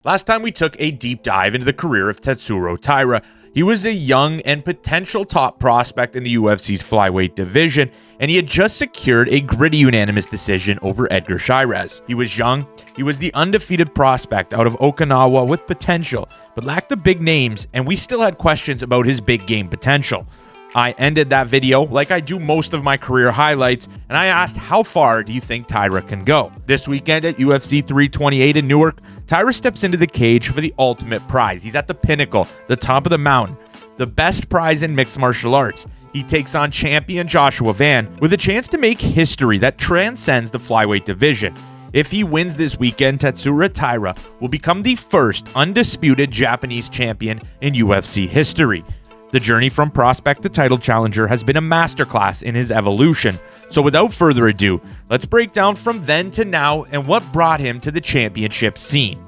Last time we took a deep dive into the career of Tatsuro Taira. He was a young and potential top prospect in the UFC's flyweight division, and he had just secured a gritty unanimous decision over Edgar Cháirez. He was young, he was the undefeated prospect out of Okinawa with potential, but lacked the big names, and we still had questions about his big game potential. I ended that video like I do most of my career highlights, and I asked, how far do you think Taira can go? This weekend at UFC 328 in Newark, Taira steps into the cage for the ultimate prize. He's at the pinnacle, the top of the mountain, the best prize in mixed martial arts. He takes on champion Joshua Van with a chance to make history that transcends the flyweight division. If he wins this weekend, Tatsuro Taira will become the first undisputed Japanese champion in UFC history. The journey from prospect to title challenger has been a masterclass in his evolution. So without further ado, let's break down from then to now and what brought him to the championship scene.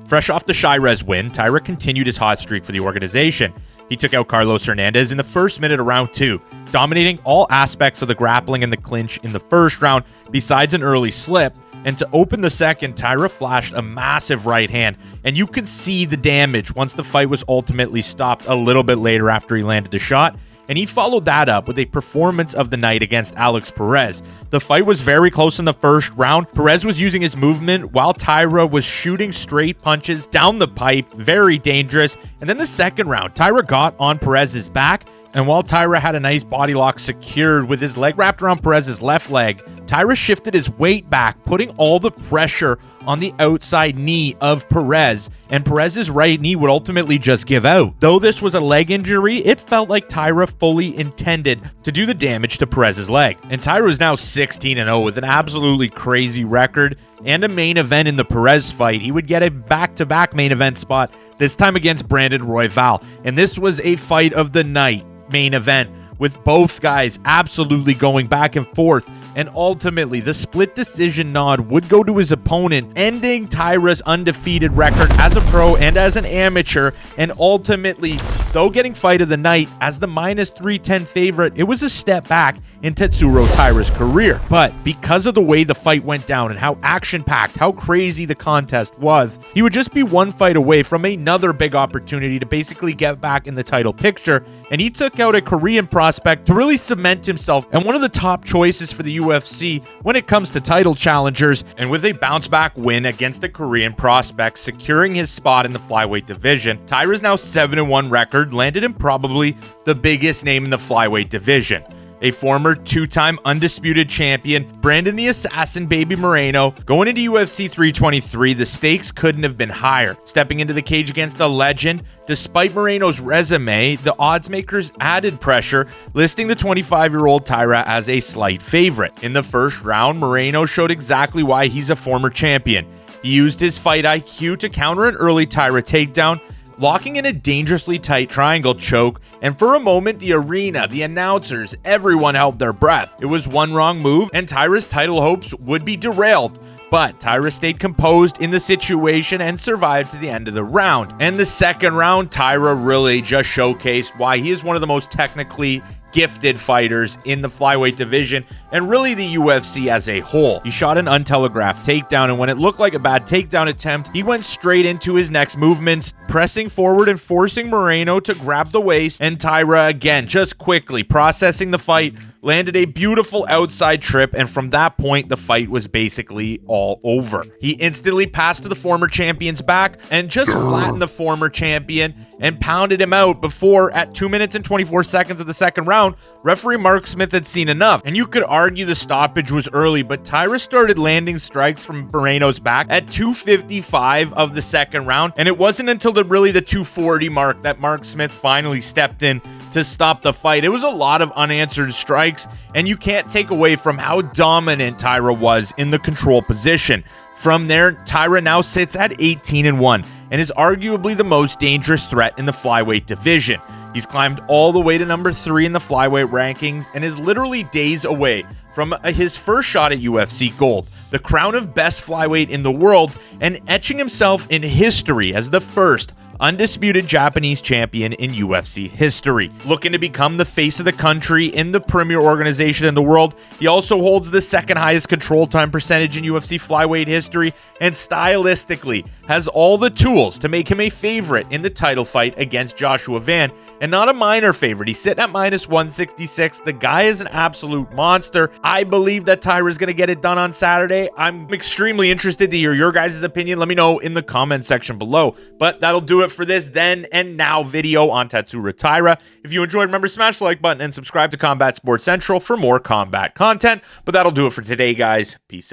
Fresh off the Cháirez win, Taira continued his hot streak for the organization. He took out Carlos Hernandez in the first minute of round 2, dominating all aspects of the grappling and the clinch in the first round, besides an early slip. And to open the second, Taira flashed a massive right hand, and you could see the damage once the fight was ultimately stopped a little bit later after he landed the shot. And he followed that up with a performance of the night against Alex Perez. The fight was very close in the first round. Perez was using his movement while Taira was shooting straight punches down the pipe, very dangerous. And then the second round, Taira got on Perez's back, and while Taira had a nice body lock secured with his leg wrapped around Perez's left leg, Taira shifted his weight back, putting all the pressure on the outside knee of Perez, and Perez's right knee would ultimately just give out. Though this was a leg injury, it felt like Taira fully intended to do the damage to Perez's leg. And Taira is now 16-0 with an absolutely crazy record and a main event in the Perez fight. He would get a back-to-back main event spot, this time against Brandon Moreno. And this was a fight of the night main event, with both guys absolutely going back and forth, and ultimately the split decision nod would go to his opponent, ending Taira's undefeated record as a pro and as an amateur. And ultimately, though getting fight of the night as the minus 310 favorite, it was a step back in Tatsuro Taira's career. But because of the way the fight went down and how action-packed, how crazy the contest was, he would just be one fight away from another big opportunity to basically get back in the title picture. And he took out a Korean prospect to really cement himself and one of the top choices for the UFC when it comes to title challengers. And with a bounce-back win against the Korean prospect, securing his spot in the flyweight division, Taira's now 7-1 record landed him probably the biggest name in the flyweight division. A former two-time undisputed champion, Brandon the Assassin Baby Moreno, going into UFC 323, the stakes couldn't have been higher. Stepping into the cage against a legend, despite Moreno's resume, the odds makers added pressure, listing the 25-year-old Taira as a slight favorite. In the first round, Moreno showed exactly why he's a former champion. He used his fight IQ to counter an early Taira takedown, locking in a dangerously tight triangle choke, and for a moment the arena, the announcers, everyone held their breath. It was one wrong move and Taira's title hopes would be derailed. But Taira stayed composed in the situation and survived to the end of the round. And the second round, Taira really just showcased why he is one of the most technically gifted fighters in the flyweight division and really the UFC as a whole. He shot an untelegraphed takedown, and when it looked like a bad takedown attempt, he went straight into his next movements, pressing forward and forcing Moreno to grab the waist. And Taira, again, just quickly processing the fight, landed a beautiful outside trip, and from that point, the fight was basically all over. He instantly passed to the former champion's back and just flattened the former champion and pounded him out before, at 2 minutes and 24 seconds of the second round, referee Mark Smith had seen enough. And you could argue the stoppage was early, but Taira started landing strikes from Moreno's back at 2:55 of the second round, and it wasn't until the 2:40 mark that Mark Smith finally stepped in to stop the fight. It was a lot of unanswered strikes, and you can't take away from how dominant Taira was in the control position. From there, Taira now sits at 18-1 and is arguably the most dangerous threat in the flyweight division. He's climbed all the way to number 3 in the flyweight rankings and is literally days away from his first shot at UFC Gold, the crown of best flyweight in the world, and etching himself in history as the first undisputed Japanese champion in UFC history. Looking to become the face of the country in the premier organization in the world, he also holds the second highest control time percentage in UFC flyweight history, and stylistically has all the tools to make him a favorite in the title fight against Joshua Van, and not a minor favorite. He's sitting at -166. The guy is an absolute monster. I believe that Taira is going to get it done on Saturday. I'm extremely interested to hear your guys' opinion. Let me know in the comment section below. But that'll do it for this then and now video on Tatsuro Taira. If you enjoyed, remember, smash the like button and subscribe to Combat Sports Central for more combat content. But that'll do it for today, guys. Peace out.